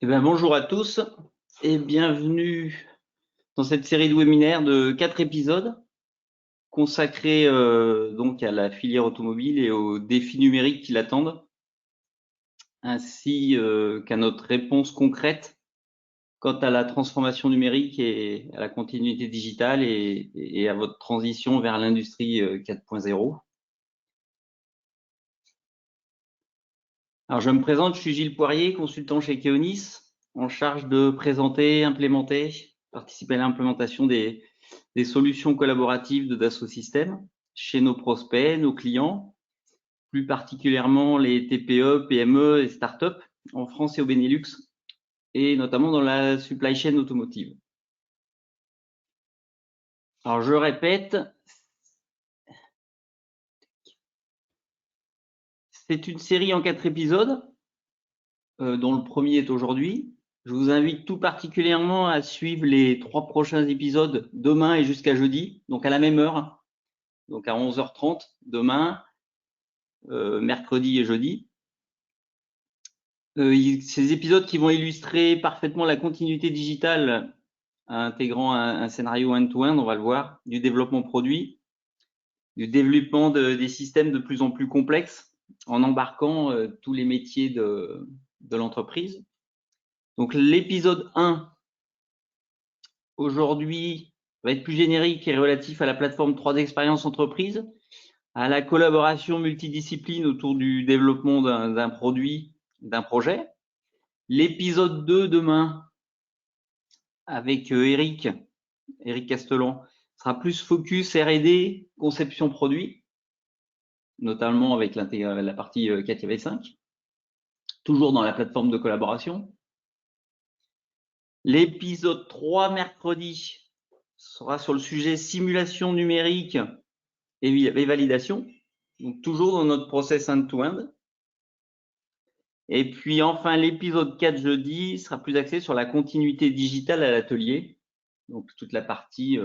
Bonjour à tous et bienvenue dans cette série de webinaires de 4 épisodes consacrés donc à la filière automobile et aux défis numériques qui l'attendent, ainsi qu'à notre réponse concrète quant à la transformation numérique et à la continuité digitale et à votre transition vers l'industrie 4.0. Alors je me présente, je suis Gilles Poirier, consultant chez Keonis, en charge de présenter, implémenter, participer à l'implémentation des solutions collaboratives de Dassault Systèmes chez nos prospects, nos clients, plus particulièrement les TPE, PME et startups en France et au Benelux, et notamment dans la supply chain automotive. Alors je répète, c'est une série en 4 épisodes, dont le premier est aujourd'hui. Je vous invite tout particulièrement à suivre les 3 prochains épisodes demain et jusqu'à jeudi, donc à la même heure, donc à 11h30 demain, mercredi et jeudi. Ces épisodes qui vont illustrer parfaitement la continuité digitale intégrant un scénario end-to-end, on va le voir, du développement produit, du développement des systèmes de plus en plus complexes en embarquant tous les métiers de l'entreprise. Donc l'épisode 1 aujourd'hui va être plus générique et relatif à la plateforme 3D Expérience Entreprise, à la collaboration multidiscipline autour du développement d'un produit, d'un projet. L'épisode 2 demain avec Eric Castellan sera plus focus R&D, conception produit, notamment avec la partie CATIA V5, toujours dans la plateforme de collaboration. L'épisode 3 mercredi sera sur le sujet simulation numérique et validation, donc toujours dans notre process end-to-end. Et puis enfin, l'épisode 4 jeudi sera plus axé sur la continuité digitale à l'atelier, donc toute la partie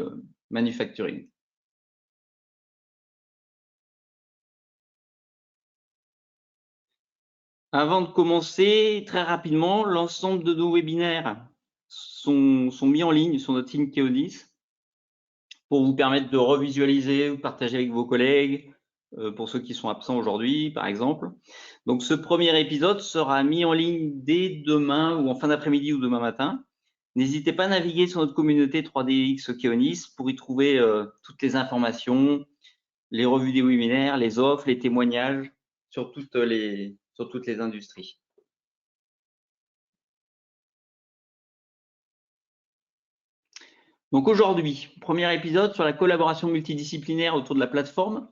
manufacturing. Avant de commencer, très rapidement, l'ensemble de nos webinaires sont mis en ligne sur notre site Keonis pour vous permettre de revisualiser ou partager avec vos collègues, pour ceux qui sont absents aujourd'hui, par exemple. Donc, ce premier épisode sera mis en ligne dès demain ou en fin d'après-midi ou demain matin. N'hésitez pas à naviguer sur notre communauté 3DX Keonis pour y trouver toutes les informations, les revues des webinaires, les offres, les témoignages sur toutes les industries. Donc aujourd'hui, premier épisode sur la collaboration multidisciplinaire autour de la plateforme.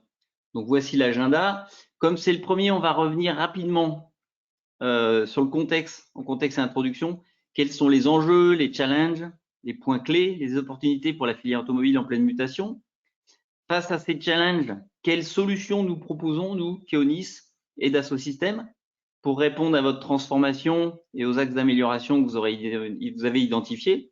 Donc voici l'agenda. Comme c'est le premier, on va revenir rapidement sur le contexte, en contexte et introduction. Quels sont les enjeux, les challenges, les points clés, les opportunités pour la filière automobile en pleine mutation. Face à ces challenges, quelles solutions nous proposons, nous, Keonis et Dassault Systèmes, pour répondre à votre transformation et aux axes d'amélioration que vous avez identifiés.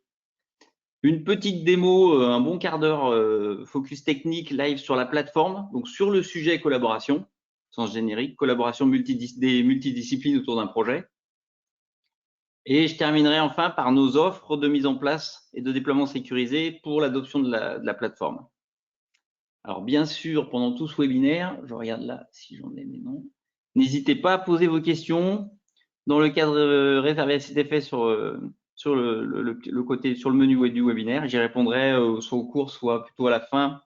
Une petite démo, un bon quart d'heure focus technique live sur la plateforme, donc sur le sujet collaboration, sens générique, collaboration des multidisciplines autour d'un projet. Et je terminerai enfin par nos offres de mise en place et de déploiement sécurisé pour l'adoption de la plateforme. Alors bien sûr, pendant tout ce webinaire, je regarde là si j'en ai mes noms, n'hésitez pas à poser vos questions dans le cadre réservé à cet effet sur le côté, sur le menu du webinaire. J'y répondrai soit au cours, soit plutôt à la fin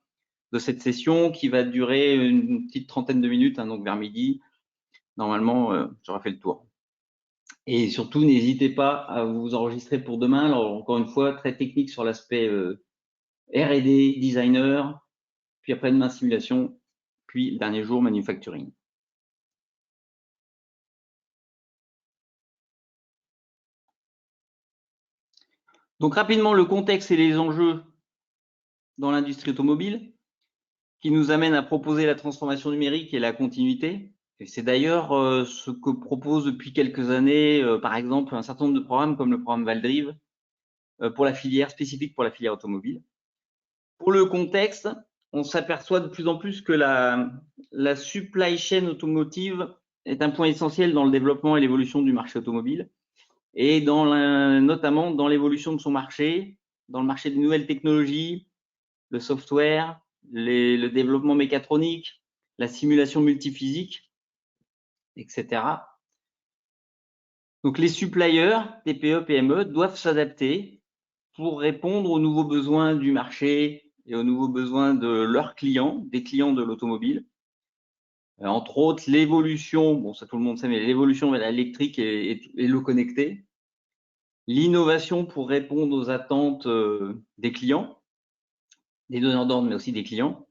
de cette session qui va durer une petite trentaine de minutes, donc vers midi. Normalement, j'aurai fait le tour. Et surtout, n'hésitez pas à vous enregistrer pour demain. Alors, encore une fois, très technique sur l'aspect R&D, designer, puis après-demain simulation, puis le dernier jour manufacturing. Donc rapidement, le contexte et les enjeux dans l'industrie automobile qui nous amènent à proposer la transformation numérique et la continuité. Et c'est d'ailleurs ce que propose depuis quelques années, par exemple, un certain nombre de programmes comme le programme Valdrive pour la filière spécifique pour la filière automobile. Pour le contexte, on s'aperçoit de plus en plus que la supply chain automotive est un point essentiel dans le développement et l'évolution du marché automobile. et notamment dans l'évolution de son marché, dans le marché des nouvelles technologies, le software, le développement mécatronique, la simulation multiphysique, etc. Donc les suppliers, TPE, PME, doivent s'adapter pour répondre aux nouveaux besoins du marché et aux nouveaux besoins de leurs clients, des clients de l'automobile. Entre autres, l'évolution, bon ça tout le monde sait, mais l'évolution vers l'électrique et le connecté. L'innovation pour répondre aux attentes des clients, des donneurs d'ordre, mais aussi des clients.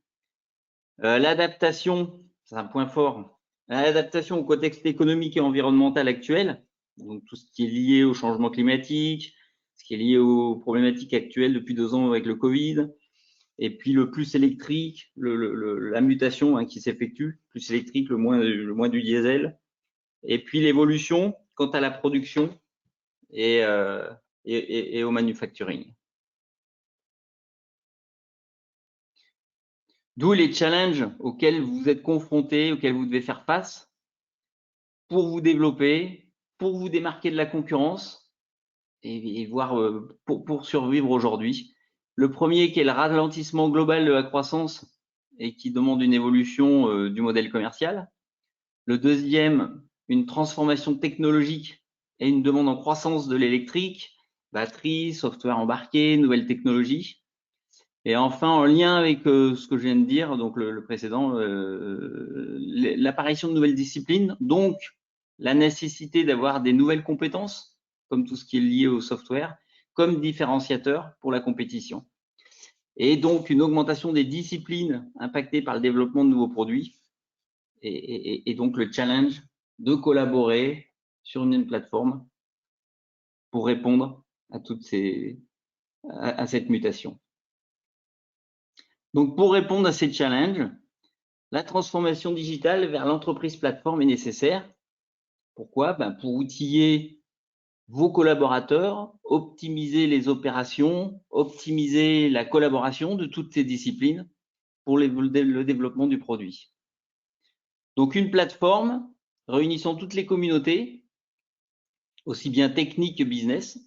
L'adaptation, c'est un point fort, l'adaptation au contexte économique et environnemental actuel, donc tout ce qui est lié au changement climatique, ce qui est lié aux problématiques actuelles depuis 2 ans avec le Covid, et puis le plus électrique, la mutation qui s'effectue, plus électrique, le moins du diesel, et puis l'évolution quant à la production et au manufacturing. D'où les challenges auxquels vous êtes confrontés, auxquels vous devez faire face pour vous développer, pour vous démarquer de la concurrence et voir pour survivre aujourd'hui. Le premier qui est le ralentissement global de la croissance et qui demande une évolution du modèle commercial. Le deuxième, une transformation technologique et une demande en croissance de l'électrique, batterie, software embarqué, nouvelles technologies. Et enfin, en lien avec ce que je viens de dire, donc le précédent, l'apparition de nouvelles disciplines, donc la nécessité d'avoir des nouvelles compétences, comme tout ce qui est lié au software, comme différenciateur pour la compétition. Et donc une augmentation des disciplines impactées par le développement de nouveaux produits, et donc le challenge de collaborer sur une même plateforme pour répondre à à cette mutation. Donc, pour répondre à ces challenges, la transformation digitale vers l'entreprise plateforme est nécessaire. Pourquoi? Pour outiller vos collaborateurs, optimiser les opérations, optimiser la collaboration de toutes ces disciplines pour le développement du produit. Donc, une plateforme réunissant toutes les communautés, aussi bien techniques que business,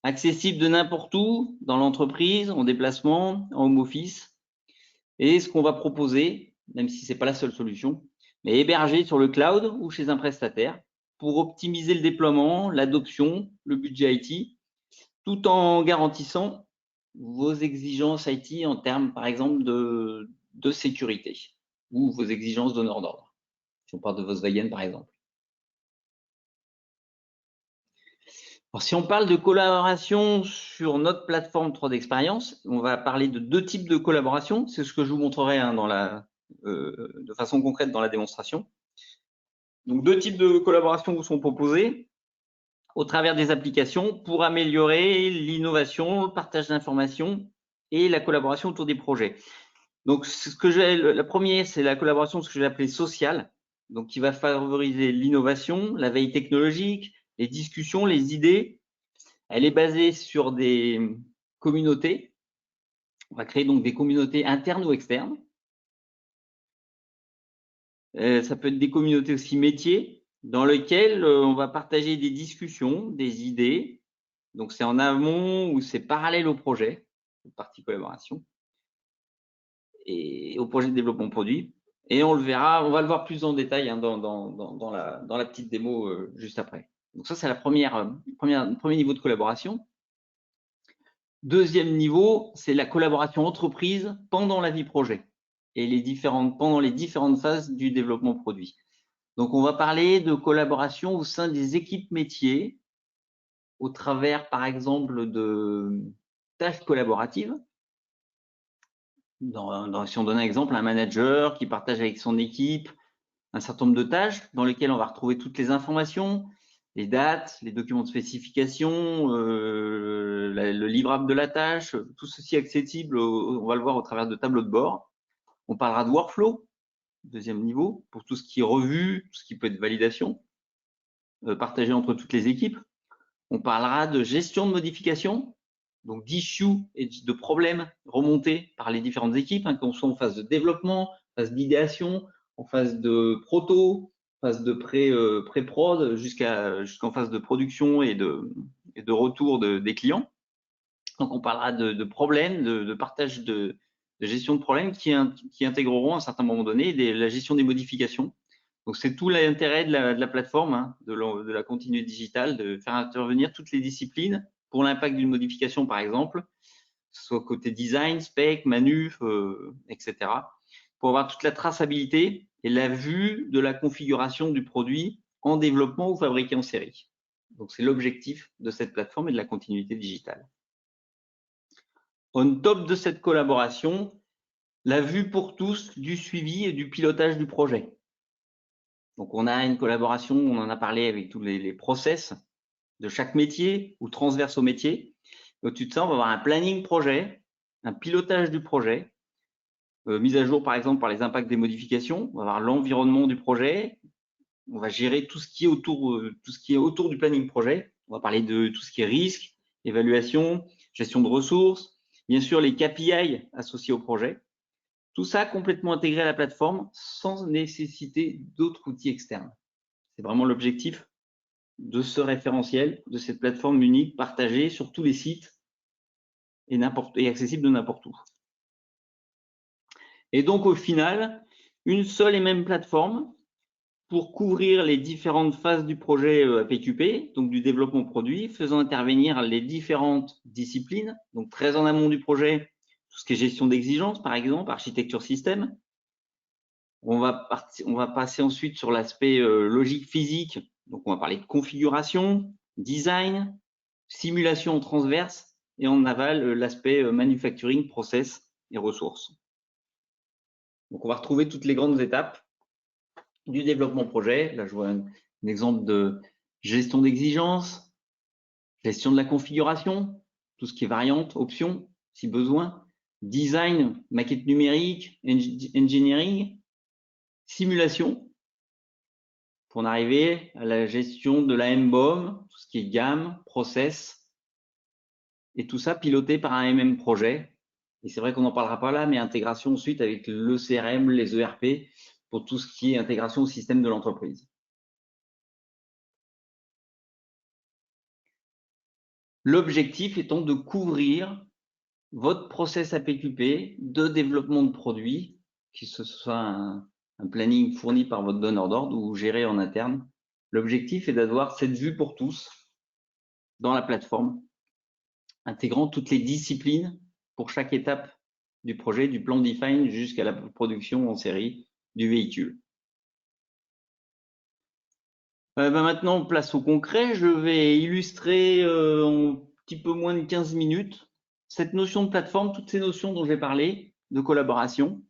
accessible de n'importe où, dans l'entreprise, en déplacement, en home office. Et ce qu'on va proposer, même si ce n'est pas la seule solution, mais hébergé sur le cloud ou chez un prestataire pour optimiser le déploiement, l'adoption, le budget IT, tout en garantissant vos exigences IT en termes, par exemple, de sécurité ou vos exigences d'honneur d'ordre. Si on parle de Volkswagen, par exemple. Alors, si on parle de collaboration sur notre plateforme 3D Experience, on va parler de 2 types de collaboration. C'est ce que je vous montrerai de façon concrète dans la démonstration. Donc, 2 types de collaboration vous sont proposés au travers des applications pour améliorer l'innovation, le partage d'informations et la collaboration autour des projets. Donc, la première, c'est la collaboration, ce que j'ai appelé sociale, donc qui va favoriser l'innovation, la veille technologique, les discussions, les idées. Elle est basée sur des communautés. On va créer donc des communautés internes ou externes. Ça peut être des communautés aussi métiers dans lesquelles on va partager des discussions, des idées. Donc, c'est en amont ou c'est parallèle au projet, partie collaboration, et au projet de développement produit. Et on le verra, on va le voir plus en détail dans la petite démo juste après. Donc, ça, c'est le premier niveau de collaboration. Deuxième niveau, c'est la collaboration entreprise pendant la vie projet et pendant les différentes phases du développement produit. Donc, on va parler de collaboration au sein des équipes métiers au travers, par exemple, de tâches collaboratives. Si on donne un exemple, un manager qui partage avec son équipe un certain nombre de tâches dans lesquelles on va retrouver toutes les informations, les dates, les documents de spécification, le livrable de la tâche, tout ceci accessible, on va le voir au travers de tableaux de bord. On parlera de workflow, deuxième niveau, pour tout ce qui est revue, tout ce qui peut être validation, partagé entre toutes les équipes. On parlera de gestion de modifications, donc d'issues et de problèmes remontés par les différentes équipes, qu'on soit en phase de développement, phase d'idéation, en phase de proto, phase de pré-prod jusqu'en phase de production et de retour des clients. Donc, on parlera de problèmes, de partage de gestion de problèmes qui intégreront à un certain moment donné la gestion des modifications. Donc, c'est tout l'intérêt de la plateforme, hein, de la continuité digitale, de faire intervenir toutes les disciplines pour l'impact d'une modification, par exemple, que ce soit côté design, spec, manuf, etc., pour avoir toute la traçabilité et la vue de la configuration du produit en développement ou fabriqué en série. Donc, c'est l'objectif de cette plateforme et de la continuité digitale. On top de cette collaboration, la vue pour tous du suivi et du pilotage du projet. Donc, on a une collaboration, on en a parlé avec tous les process de chaque métier ou transverse au métier. Au-dessus de ça, on va avoir un planning projet, un pilotage du projet, mise à jour par exemple par les impacts des modifications. On va avoir l'environnement du projet. On va gérer tout ce qui est autour du planning projet. On va parler de tout ce qui est risque, évaluation, gestion de ressources, bien sûr les KPI associés au projet. Tout ça complètement intégré à la plateforme sans nécessiter d'autres outils externes. C'est vraiment l'objectif de ce référentiel, de cette plateforme unique partagée sur tous les sites et accessible de n'importe où. Et donc, au final, une seule et même plateforme pour couvrir les différentes phases du projet APQP, donc du développement produit, faisant intervenir les différentes disciplines, donc très en amont du projet, tout ce qui est gestion d'exigences, par exemple, architecture système. On va passer ensuite sur l'aspect logique physique, donc on va parler de configuration, design, simulation en transverse, et en aval, l'aspect manufacturing, process et ressources. Donc, on va retrouver toutes les grandes étapes du développement projet. Là, je vois un exemple de gestion d'exigence, gestion de la configuration, tout ce qui est variante, option, si besoin, design, maquette numérique, engineering, simulation, pour en arriver à la gestion de la MBOM, tout ce qui est gamme, process, et tout ça piloté par un MM projet. Et c'est vrai qu'on n'en parlera pas là, mais intégration ensuite avec le CRM, les ERP, pour tout ce qui est intégration au système de l'entreprise. L'objectif étant de couvrir votre process APQP de développement de produits, que ce soit un planning fourni par votre donneur d'ordre ou géré en interne. L'objectif est d'avoir cette vue pour tous dans la plateforme, intégrant toutes les disciplines pour chaque étape du projet, du plan define jusqu'à la production en série du véhicule. Maintenant, place au concret. Je vais illustrer en un petit peu moins de 15 minutes cette notion de plateforme, toutes ces notions dont j'ai parlé, de collaboration,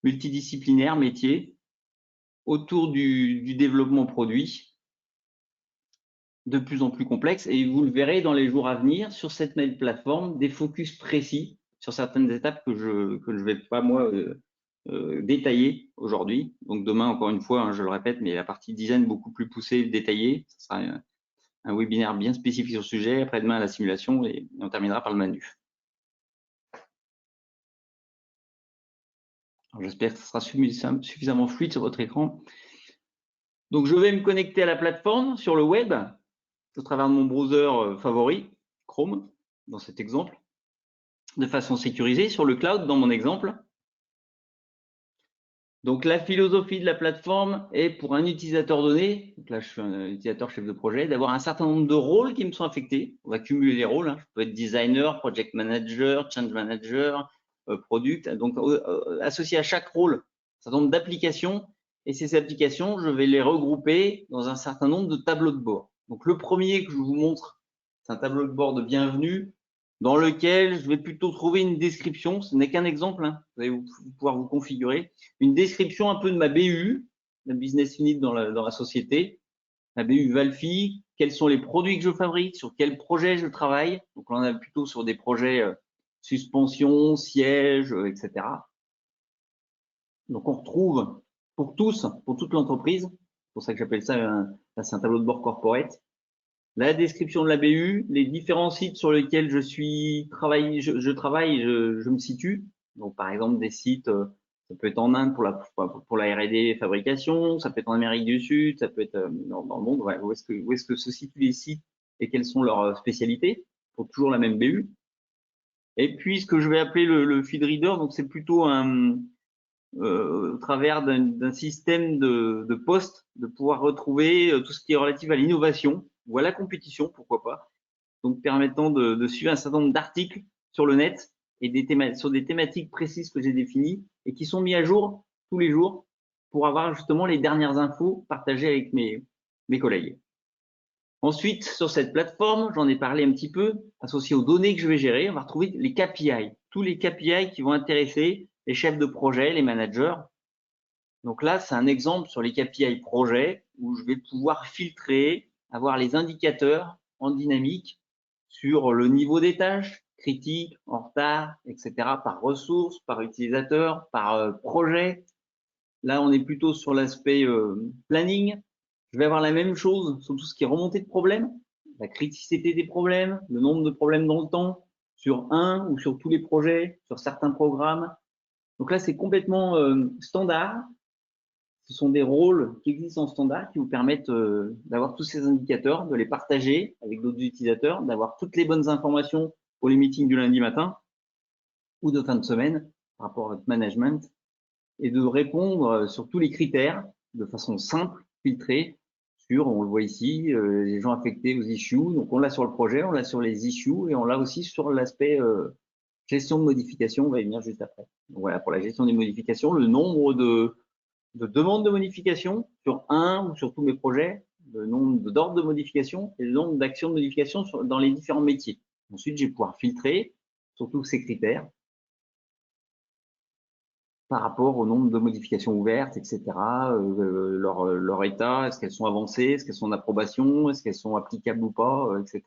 multidisciplinaire, métier, autour du développement produit, de plus en plus complexe. Et vous le verrez dans les jours à venir sur cette même plateforme, des focus précis sur certaines étapes que je vais pas moi détailler aujourd'hui. Donc demain, encore une fois, hein, je le répète, mais la partie design beaucoup plus poussée, détaillée, ce sera un webinaire bien spécifique sur le sujet. Après-demain, la simulation et on terminera par le manuf. J'espère que ce sera suffisamment fluide sur votre écran. Donc, je vais me connecter à la plateforme sur le web au travers de mon browser favori, Chrome, dans cet exemple, de façon sécurisée sur le cloud, dans mon exemple. Donc, la philosophie de la plateforme est pour un utilisateur donné, donc là, je suis un utilisateur chef de projet, d'avoir un certain nombre de rôles qui me sont affectés. On va cumuler les rôles. Hein. Je peux être designer, project manager, change manager, product. Donc, associé à chaque rôle, un certain nombre d'applications. Et ces applications, je vais les regrouper dans un certain nombre de tableaux de bord. Donc, le premier que je vous montre, c'est un tableau de bord de bienvenue dans lequel je vais plutôt trouver une description. Ce n'est qu'un exemple. Hein. Vous allez pouvoir vous configurer une description un peu de ma BU, la business unit dans la société, la BU Valfi, quels sont les produits que je fabrique, sur quels projets je travaille. Donc, on est plutôt sur des projets suspension, siège, etc. Donc, on retrouve pour tous, pour toute l'entreprise, c'est pour ça que j'appelle ça c'est un tableau de bord corporate, la description de la BU, les différents sites sur lesquels je travaille, je me situe. Donc, par exemple, des sites Ça peut être en Inde pour la R&D fabrication, ça peut être en Amérique du Sud, ça peut être dans le monde. Ouais, où est-ce que se situent les sites et quelles sont leurs spécialités pour toujours la même BU. Et puis, ce que je vais appeler le feed reader, donc c'est plutôt au travers d'un système de postes, de pouvoir retrouver tout ce qui est relatif à l'innovation ou à la compétition, pourquoi pas. Donc, permettant de suivre un certain nombre d'articles sur le net et sur des thématiques précises que j'ai définies et qui sont mis à jour tous les jours pour avoir justement les dernières infos partagées avec mes collègues. Ensuite, sur cette plateforme, j'en ai parlé un petit peu, associé aux données que je vais gérer, on va retrouver les KPI, tous les KPI qui vont intéresser les chefs de projet, les managers. Donc là, c'est un exemple sur les KPI projet où je vais pouvoir filtrer, avoir les indicateurs en dynamique sur le niveau des tâches, critiques, en retard, etc., par ressources, par utilisateur, par projet. Là, on est plutôt sur l'aspect planning. Je vais avoir la même chose sur tout ce qui est remontée de problèmes, la criticité des problèmes, le nombre de problèmes dans le temps, sur un ou sur tous les projets, sur certains programmes. Donc là, c'est complètement standard. Ce sont des rôles qui existent en standard qui vous permettent d'avoir tous ces indicateurs, de les partager avec d'autres utilisateurs, d'avoir toutes les bonnes informations pour les meetings du lundi matin ou de fin de semaine par rapport à votre management et de répondre sur tous les critères de façon simple, filtrée, sur, on le voit ici, les gens affectés aux issues. Donc, on l'a sur le projet, on l'a sur les issues et on l'a aussi sur l'aspect gestion de modification. On va y venir juste après. Donc, voilà, pour la gestion des modifications, le nombre de demandes de modification sur un ou sur tous mes projets, le nombre d'ordres de modification et le nombre d'actions de modification dans les différents métiers. Ensuite, je vais pouvoir filtrer sur tous ces critères par rapport au nombre de modifications ouvertes, etc., leur état, est-ce qu'elles sont avancées, est-ce qu'elles sont en approbation, est-ce qu'elles sont applicables ou pas, etc.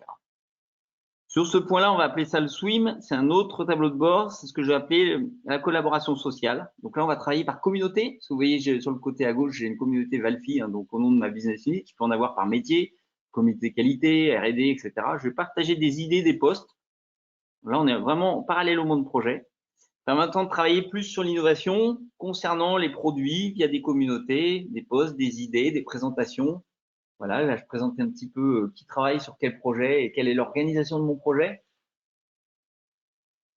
Sur ce point-là, on va appeler ça le SWIM. C'est un autre tableau de bord. C'est ce que je vais appeler la collaboration sociale. Donc là, on va travailler par communauté. Parce que vous voyez, sur le côté à gauche, j'ai une communauté Valfi, hein, donc au nom de ma business unit. Je peux en avoir par métier, comité qualité, R&D, etc. Je vais partager des idées, des postes. Là, on est vraiment parallèle au monde projet. Ça va maintenant de travailler plus sur l'innovation concernant les produits via des communautés, des posts, des idées, des présentations. Voilà, là, je présente un petit peu qui travaille sur quel projet et quelle est l'organisation de mon projet.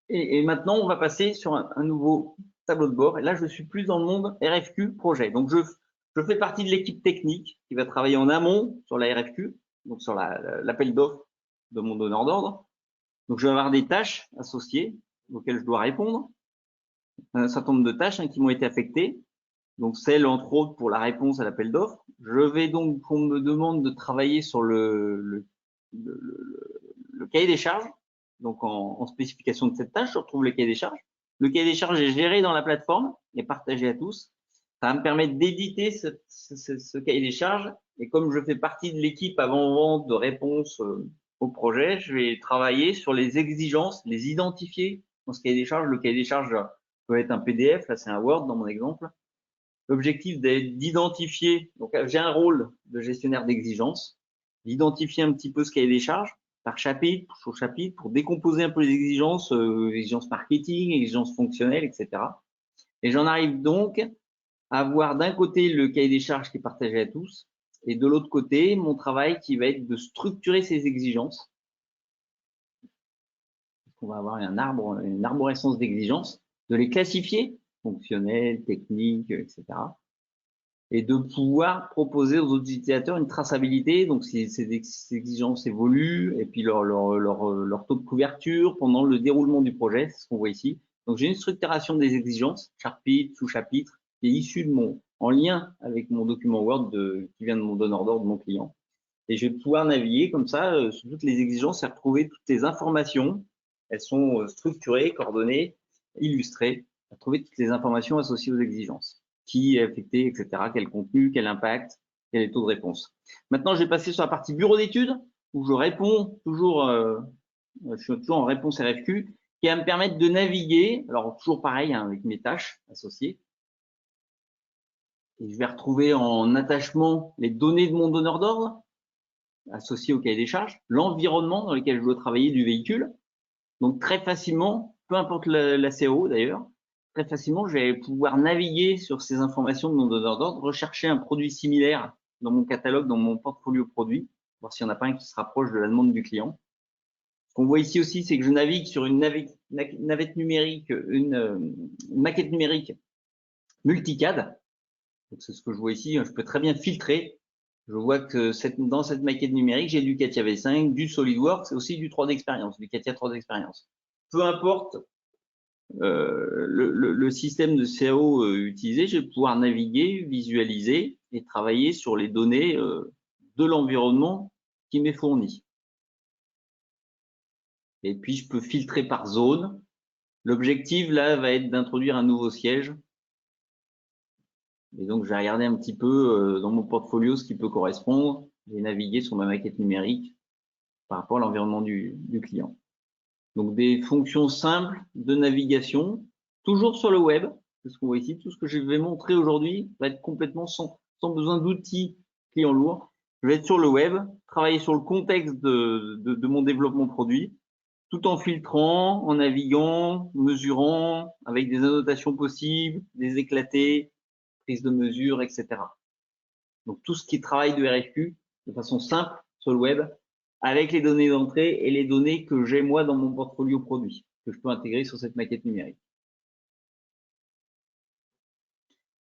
Et maintenant, on va passer sur un nouveau tableau de bord. Et là, je suis plus dans le monde RFQ projet. Donc, je fais partie de l'équipe technique qui va travailler en amont sur la RFQ, donc sur l'appel d'offres de mon donneur d'ordre. Donc, je vais avoir des tâches associées auxquelles je dois répondre. Un certain nombre de tâches qui m'ont été affectées. Donc, celle, entre autres, pour la réponse à l'appel d'offres. Je vais donc, on me demande de travailler sur le cahier des charges. Donc, en spécification de cette tâche, je retrouve le cahier des charges. Le cahier des charges est géré dans la plateforme et partagé à tous. Ça va me permettre d'éditer ce cahier des charges. Et comme je fais partie de l'équipe avant-vente de réponse au projet, je vais travailler sur les exigences, les identifier dans ce cahier des charges. Le cahier des charges peut être un PDF, là c'est un Word dans mon exemple. L'objectif d'identifier, donc j'ai un rôle de gestionnaire d'exigences, d'identifier un petit peu ce cahier des charges par chapitre, sur chapitre, pour décomposer un peu les exigences, exigences marketing, exigences fonctionnelles, etc. Et j'en arrive donc à avoir d'un côté le cahier des charges qui est partagé à tous, et de l'autre côté, mon travail qui va être de structurer ces exigences. On va avoir une arborescence d'exigences, de les classifier, fonctionnelles, techniques, etc. Et de pouvoir proposer aux autres utilisateurs une traçabilité. Donc, si ces exigences évoluent et puis leur taux de couverture pendant le déroulement du projet, c'est ce qu'on voit ici. Donc, j'ai une structuration des exigences, chapitre, sous-chapitre, qui est issue en lien avec mon document Word qui vient de mon donneur d'ordre de mon client. Et je vais pouvoir naviguer comme ça sur toutes les exigences et retrouver toutes les informations. Elles sont structurées, coordonnées, illustrées, retrouver toutes les informations associées aux exigences. Qui est affecté, etc. Quel contenu, quel impact, quel est le taux de réponse. Maintenant, je vais passer sur la partie bureau d'études où je réponds toujours, je suis toujours en réponse RFQ, qui va me permettre de naviguer, alors toujours pareil hein, avec mes tâches associées. Et je vais retrouver en attachement les données de mon donneur d'ordre associées au cahier des charges, l'environnement dans lequel je dois travailler du véhicule. Donc très facilement, peu importe la CO d'ailleurs, très facilement, je vais pouvoir naviguer sur ces informations de mon donneur d'ordre, rechercher un produit similaire dans mon catalogue, dans mon portfolio produit, voir s'il n'y en a pas un qui se rapproche de la demande du client. Ce qu'on voit ici aussi, c'est que je navigue sur une navette numérique, une maquette numérique multicad. C'est ce que je vois ici. Je peux très bien filtrer. Je vois que dans cette maquette numérique, j'ai du CATIA V5, du SolidWorks et aussi du 3D Experience, du CATIA 3D Experience. Peu importe le système de CAO utilisé, je vais pouvoir naviguer, visualiser et travailler sur les données de l'environnement qui m'est fourni. Et puis, je peux filtrer par zone. L'objectif, là, va être d'introduire un nouveau siège. Et donc, je vais regarder un petit peu dans mon portfolio ce qui peut correspondre et naviguer sur ma maquette numérique par rapport à l'environnement du client. Donc, des fonctions simples de navigation, toujours sur le web. C'est ce qu'on voit ici. Tout ce que je vais montrer aujourd'hui va être complètement sans besoin d'outils client lourds. Je vais être sur le web, travailler sur le contexte de mon développement produit, tout en filtrant, en naviguant, mesurant, avec des annotations possibles, des éclatés, prise de mesure, etc. Donc tout ce qui est travail de RFQ de façon simple sur le web, avec les données d'entrée et les données que j'ai moi dans mon portfolio produit, que je peux intégrer sur cette maquette numérique.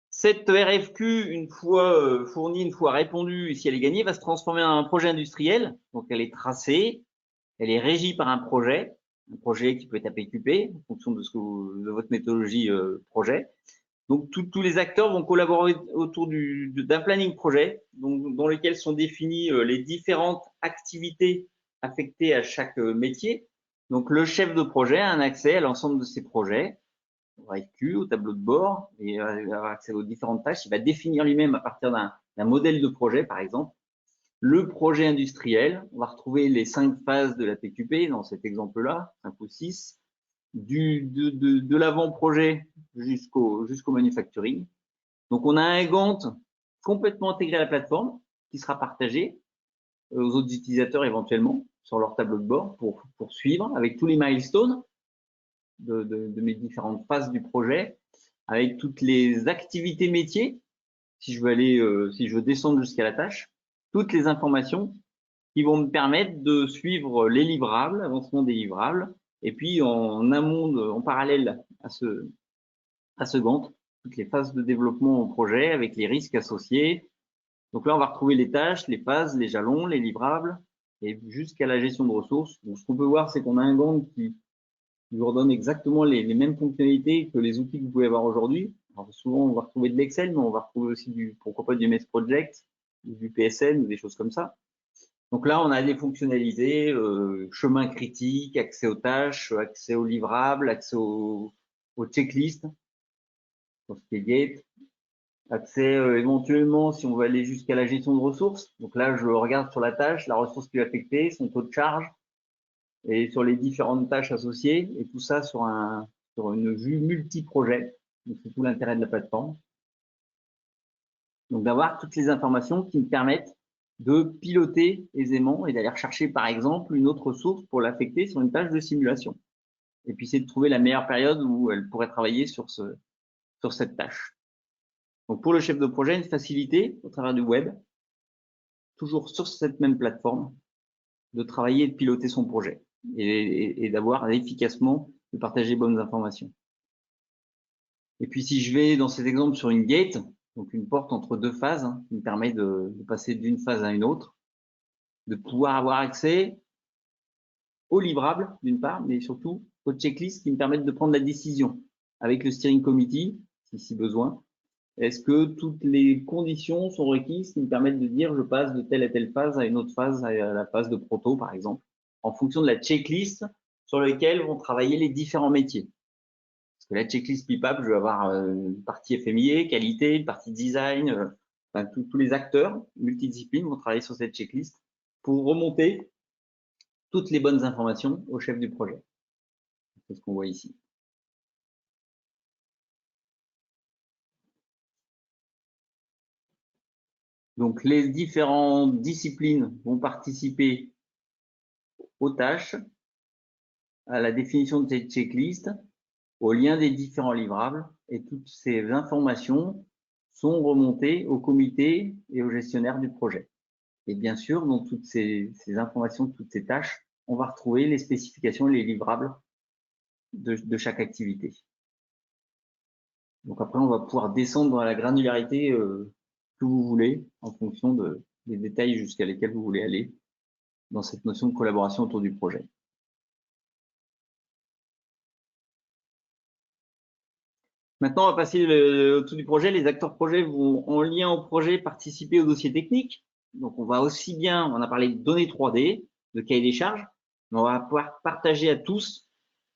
Cette RFQ, une fois fournie, une fois répondue, si elle est gagnée, va se transformer en un projet industriel. Donc elle est tracée, elle est régie par un projet qui peut être APQP en fonction de votre méthodologie projet. Donc tous les acteurs vont collaborer autour d'un planning projet, dans lequel sont définies les différentes activités affectées à chaque métier. Donc le chef de projet a un accès à l'ensemble de ces projets, au RFQ, au tableau de bord, et avoir accès aux différentes tâches. Il va définir lui-même à partir d'un modèle de projet, par exemple, le projet industriel. On va retrouver les 5 phases de la PQP dans cet exemple-là, 5 ou 6, de l'avant-projet jusqu'au manufacturing. Donc, on a un Gantt complètement intégré à la plateforme qui sera partagé aux autres utilisateurs éventuellement sur leur tableau de bord pour suivre avec tous les milestones de mes différentes phases du projet, avec toutes les activités métiers, si je veux descendre jusqu'à la tâche, toutes les informations qui vont me permettre de suivre les livrables, l'avancement des livrables, et puis en amont, en parallèle à ce Gantt, toutes les phases de développement au projet avec les risques associés. Donc là, on va retrouver les tâches, les phases, les jalons, les livrables, et jusqu'à la gestion de ressources. Donc, ce qu'on peut voir, c'est qu'on a un Gantt qui vous redonne exactement les mêmes fonctionnalités que les outils que vous pouvez avoir aujourd'hui. Souvent, on va retrouver de l'Excel, mais on va retrouver aussi pourquoi pas du MS Project, du PSN ou des choses comme ça. Donc là, on a des fonctionnalités, chemin critique, accès aux tâches, accès aux livrables, accès aux checklists, pour ce qui est gate, accès éventuellement si on veut aller jusqu'à la gestion de ressources. Donc là, je regarde sur la tâche, la ressource qui est affectée, son taux de charge, et sur les différentes tâches associées, et tout ça sur une vue multi-projet. Donc c'est tout l'intérêt de la plateforme. Donc d'avoir toutes les informations qui me permettent de piloter aisément et d'aller rechercher par exemple une autre source pour l'affecter sur une tâche de simulation. Et puis c'est de trouver la meilleure période où elle pourrait travailler sur cette tâche. Donc pour le chef de projet, une facilité au travers du web, toujours sur cette même plateforme, de travailler et de piloter son projet et d'avoir efficacement de partager les bonnes informations. Et puis si je vais dans cet exemple sur une gate, donc une porte entre deux phases, qui me permet de passer d'une phase à une autre, de pouvoir avoir accès aux livrables d'une part, mais surtout aux checklists qui me permettent de prendre la décision avec le steering committee, si besoin. Est-ce que toutes les conditions sont requises qui me permettent de dire je passe de telle à telle phase à une autre phase, à la phase de proto par exemple, en fonction de la checklist sur laquelle vont travailler les différents métiers. Parce que la checklist PIPAP, je vais avoir une partie FMIA, qualité, une partie design, enfin, tous les acteurs multidisciplines vont travailler sur cette checklist pour remonter toutes les bonnes informations au chef du projet. C'est ce qu'on voit ici. Donc, les différentes disciplines vont participer aux tâches, à la définition de cette checklist, au lien des différents livrables et toutes ces informations sont remontées au comité et au gestionnaire du projet. Et bien sûr, dans toutes ces informations, toutes ces tâches, on va retrouver les spécifications et les livrables de chaque activité. Donc après, on va pouvoir descendre dans la granularité que vous voulez en fonction des détails jusqu'à lesquels vous voulez aller dans cette notion de collaboration autour du projet. Maintenant, on va passer autour du projet. Les acteurs projet vont, en lien au projet, participer au dossier technique. Donc, on va aussi bien, on a parlé de données 3D, de cahier des charges, mais on va pouvoir partager à tous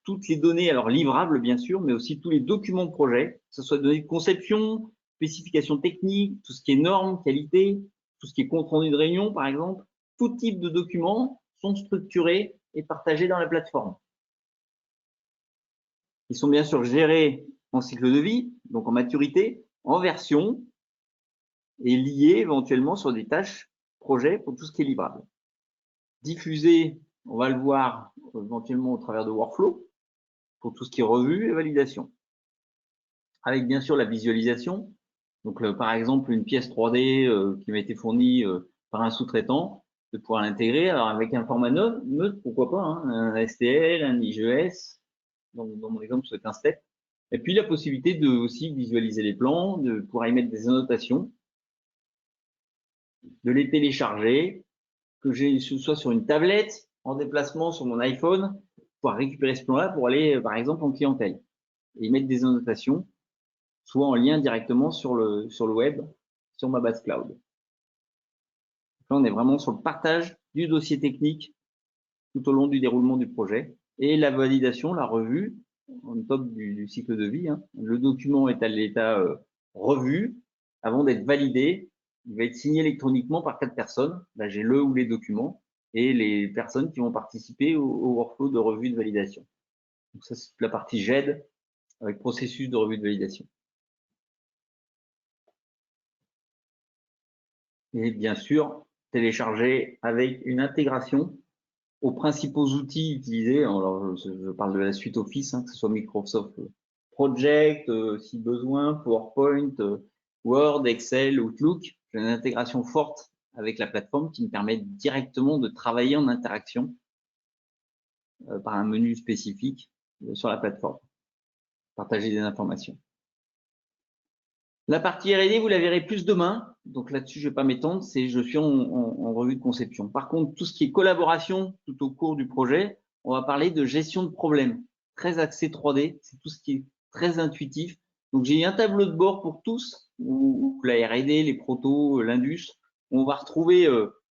toutes les données, alors livrables bien sûr, mais aussi tous les documents de projet, que ce soit données de conception, spécifications techniques, tout ce qui est normes, qualité, tout ce qui est compte rendu de réunion par exemple. Tout type de documents sont structurés et partagés dans la plateforme. Ils sont bien sûr gérés en cycle de vie, donc en maturité, en version, et liés éventuellement sur des tâches projets pour tout ce qui est livrable. Diffusés, on va le voir éventuellement au travers de workflow, pour tout ce qui est revue et validation. Avec bien sûr la visualisation. Donc par exemple une pièce 3D qui m'a été fournie par un sous-traitant, de pouvoir l'intégrer alors avec un format neutre, pourquoi pas, hein, un STL, un IGS, dans mon exemple c'est un step. Et puis la possibilité de aussi visualiser les plans, de pouvoir y mettre des annotations, de les télécharger, que ce soit sur une tablette, en déplacement sur mon iPhone, pouvoir récupérer ce plan-là pour aller par exemple en clientèle et y mettre des annotations, soit en lien directement sur le web, sur ma base cloud. Là, on est vraiment sur le partage du dossier technique tout au long du déroulement du projet et la validation, la revue, en top du cycle de vie. Hein. Le document est à l'état revue avant d'être validé. Il va être signé électroniquement par 4 personnes. Là, j'ai le ou les documents et les personnes qui vont participer au workflow de revue de validation. Donc ça, c'est la partie GED avec processus de revue de validation. Et bien sûr, télécharger avec une intégration aux principaux outils utilisés. Alors, je parle de la suite Office, hein, que ce soit Microsoft Project, si besoin, PowerPoint, Word, Excel, Outlook. J'ai une intégration forte avec la plateforme qui me permet directement de travailler en interaction par un menu spécifique sur la plateforme. Partager des informations. La partie R&D, vous la verrez plus demain. Donc là-dessus, je ne vais pas m'étendre. Je suis en revue de conception. Par contre, tout ce qui est collaboration tout au cours du projet, on va parler de gestion de problèmes. Très axé 3D. C'est tout ce qui est très intuitif. Donc j'ai un tableau de bord pour tous, où la R&D, les protos, l'Indus. On va retrouver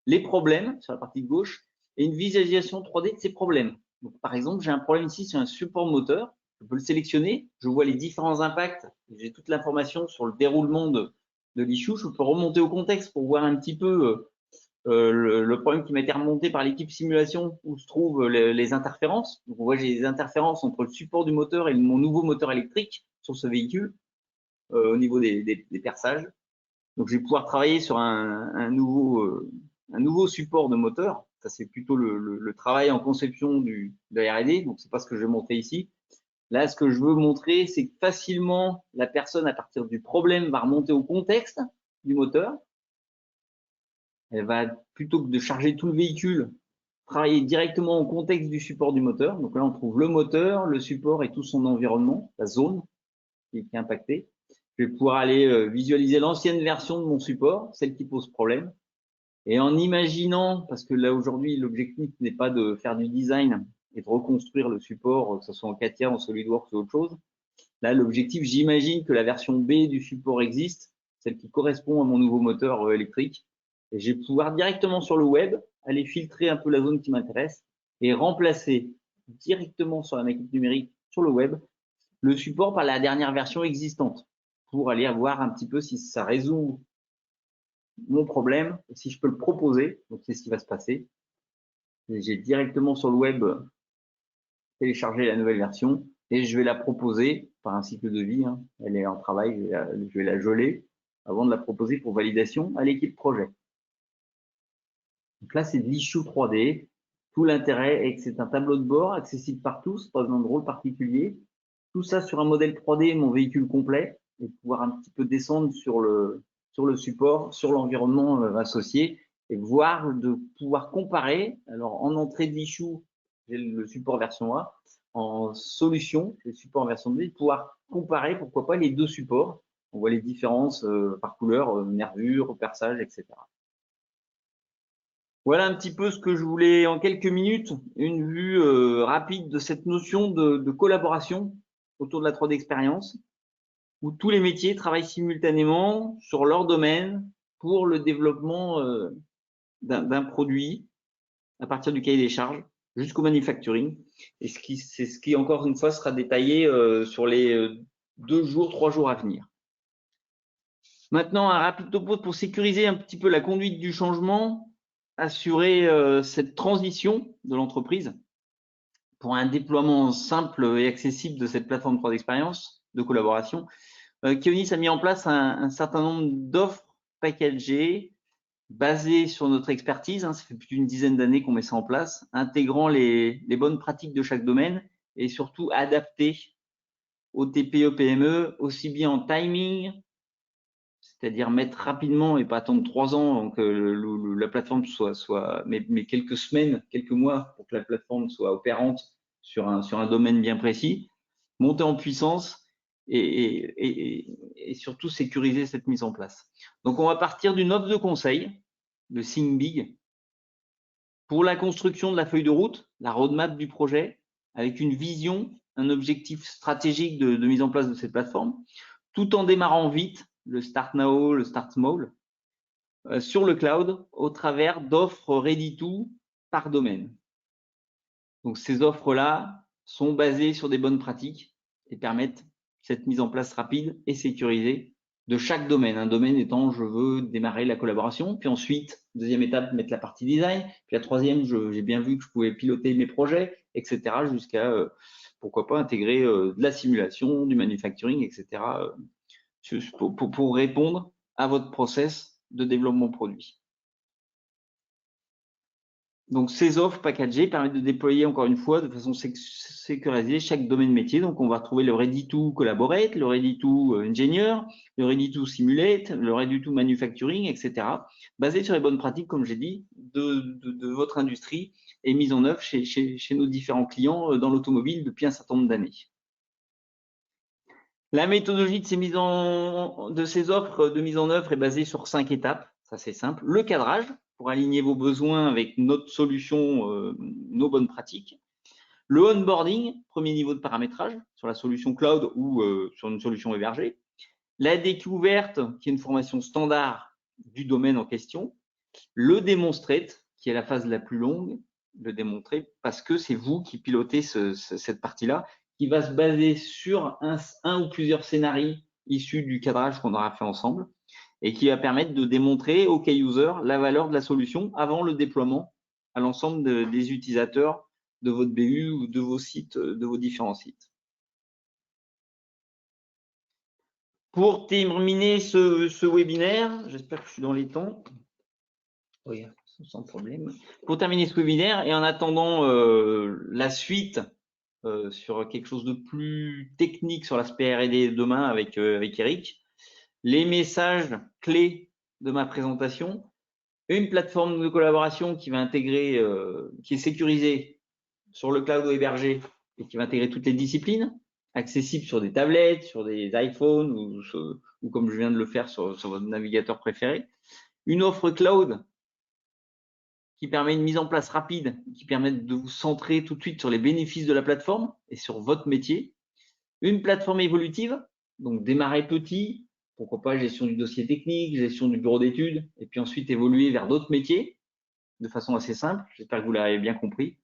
les problèmes sur la partie de gauche et une visualisation 3D de ces problèmes. Donc, par exemple, j'ai un problème ici sur un support moteur. Je peux le sélectionner, je vois les différents impacts, j'ai toute l'information sur le déroulement de l'issue, je peux remonter au contexte pour voir un petit peu le problème qui m'a été remonté par l'équipe simulation où se trouvent les interférences. Donc on voit j'ai des interférences entre le support du moteur et mon nouveau moteur électrique sur ce véhicule au niveau des perçages. Donc je vais pouvoir travailler sur un nouveau support de moteur. Ça c'est plutôt le travail en conception de la R&D, donc c'est pas ce que je vais montrer ici. Là, ce que je veux montrer, c'est que facilement, la personne, à partir du problème, va remonter au contexte du moteur. Elle va, plutôt que de charger tout le véhicule, travailler directement au contexte du support du moteur. Donc là, on trouve le moteur, le support et tout son environnement, la zone qui est impactée. Je vais pouvoir aller visualiser l'ancienne version de mon support, celle qui pose problème. Et en imaginant, parce que là, aujourd'hui, l'objectif n'est pas de faire du design et de reconstruire le support, que ce soit en CATIA, en SolidWorks ou autre chose. Là, l'objectif, j'imagine que la version B du support existe, celle qui correspond à mon nouveau moteur électrique. Et je vais pouvoir directement sur le web aller filtrer un peu la zone qui m'intéresse et remplacer directement sur la maquette numérique sur le web le support par la dernière version existante pour aller voir un petit peu si ça résout mon problème, si je peux le proposer. Donc, c'est ce qui va se passer. J'ai directement sur le web téléchargé la nouvelle version et je vais la proposer par un cycle de vie. Hein. Elle est en travail, je vais la geler avant de la proposer pour validation à l'équipe projet. Donc là, c'est de l'issue 3D. Tout l'intérêt est que c'est un tableau de bord accessible par tous, pas besoin de rôle particulier. tout ça sur un modèle 3D, mon véhicule complet, et pouvoir un petit peu descendre sur le support, sur l'environnement associé, et voir, de pouvoir comparer. Alors, en entrée d'issue, j'ai le support version A. En solution, j'ai le support en version B, pouvoir comparer, pourquoi pas, les deux supports. On voit les différences par couleur, nervures, perçage, etc. Voilà un petit peu ce que je voulais en quelques minutes, une vue rapide de cette notion de collaboration autour de la 3D expérience, où tous les métiers travaillent simultanément sur leur domaine pour le développement d'un produit à partir du cahier des charges jusqu'au manufacturing. Et c'est ce qui, encore une fois, sera détaillé sur les 2 jours, 3 jours à venir. Maintenant, un rapide topo pour sécuriser un petit peu la conduite du changement, assurer cette transition de l'entreprise pour un déploiement simple et accessible de cette plateforme 3D d'expérience de collaboration. Keonis a mis en place un certain nombre d'offres packagées basées sur notre expertise. Ça fait plus d'une dizaine d'années qu'on met ça en place, intégrant les bonnes pratiques de chaque domaine et surtout adaptées aux TPE-PME, aussi bien en timing, c'est-à-dire mettre rapidement et pas attendre 3 ans que la plateforme soit mais quelques semaines, quelques mois pour que la plateforme soit opérante sur un domaine bien précis, monter en puissance et surtout sécuriser cette mise en place. Donc, on va partir d'une offre de conseil, de Think Big, pour la construction de la feuille de route, la roadmap du projet, avec une vision, un objectif stratégique de mise en place de cette plateforme, tout en démarrant vite, le Start Now, le Start Small, sur le cloud au travers d'offres ready-to par domaine. Donc, ces offres-là sont basées sur des bonnes pratiques et permettent cette mise en place rapide et sécurisée de chaque domaine. Un domaine étant, je veux démarrer la collaboration, puis ensuite, deuxième étape, mettre la partie design, puis la troisième, j'ai bien vu que je pouvais piloter mes projets, etc., jusqu'à, pourquoi pas, intégrer de la simulation, du manufacturing, etc., pour répondre à votre process de développement produit. Donc, ces offres packagées permettent de déployer, encore une fois, de façon sécurisée chaque domaine métier. Donc, on va retrouver le Ready to Collaborate, le Ready to Engineer, le Ready to Simulate, le Ready to Manufacturing, etc. Basé sur les bonnes pratiques, comme j'ai dit, de votre industrie et mise en œuvre chez nos différents clients dans l'automobile depuis un certain nombre d'années. La méthodologie de ces offres de mise en œuvre est basée sur 5 étapes. Ça, c'est simple. Le cadrage, pour aligner vos besoins avec notre solution, nos bonnes pratiques. Le onboarding, premier niveau de paramétrage sur la solution cloud ou sur une solution hébergée. La découverte, qui est une formation standard du domaine en question. Le demonstrate, qui est la phase la plus longue, le démontrer, parce que c'est vous qui pilotez cette partie-là, qui va se baser sur un ou plusieurs scénarios issus du cadrage qu'on aura fait ensemble et qui va permettre de démontrer au key user la valeur de la solution avant le déploiement à l'ensemble des utilisateurs de votre BU ou de vos sites, de vos différents sites. Pour terminer ce webinaire, j'espère que je suis dans les temps. Oui, sans problème. Pour terminer ce webinaire et en attendant la suite sur quelque chose de plus technique sur l'aspect R&D demain avec Eric, les messages clés de ma présentation, une plateforme de collaboration qui va intégrer, qui est sécurisée sur le cloud ou hébergé et qui va intégrer toutes les disciplines, accessible sur des tablettes, sur des iPhones ou comme je viens de le faire sur votre navigateur préféré. Une offre cloud qui permet une mise en place rapide, qui permet de vous centrer tout de suite sur les bénéfices de la plateforme et sur votre métier. Une plateforme évolutive, donc démarrer petit, pourquoi pas gestion du dossier technique, gestion du bureau d'études, et puis ensuite évoluer vers d'autres métiers de façon assez simple. J'espère que vous l'avez bien compris.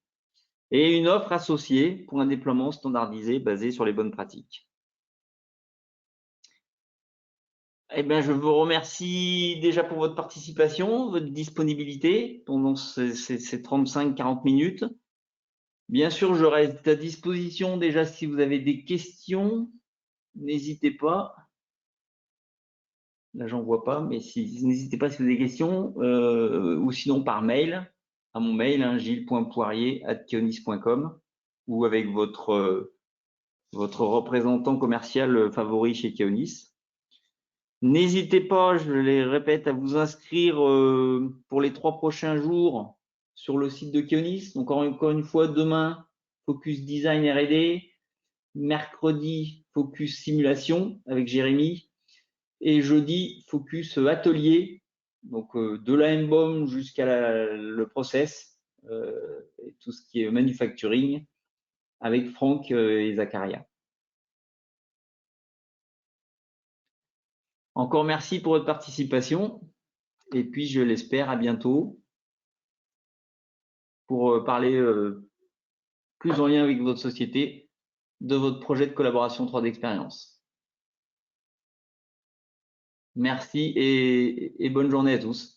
Et une offre associée pour un déploiement standardisé basé sur les bonnes pratiques. Eh bien, je vous remercie déjà pour votre participation, votre disponibilité pendant ces 35-40 minutes. Bien sûr, je reste à disposition déjà si vous avez des questions, n'hésitez pas. Là, j'en vois pas, mais n'hésitez pas si vous avez des questions ou sinon par mail, à mon mail, gilles.poirier@keonis.com ou avec votre votre représentant commercial favori chez Keonis. N'hésitez pas, je les répète, à vous inscrire pour les 3 prochains jours sur le site de Keonis. Donc, encore une fois, demain, Focus Design R&D. Mercredi, Focus Simulation avec Jérémy. Et jeudi, Focus Atelier. Donc, de la M-BOM jusqu'à le process et tout ce qui est manufacturing avec Franck et Zacharia. Encore merci pour votre participation et puis je l'espère à bientôt pour parler plus en lien avec votre société de votre projet de collaboration 3D Expérience. Merci et bonne journée à tous.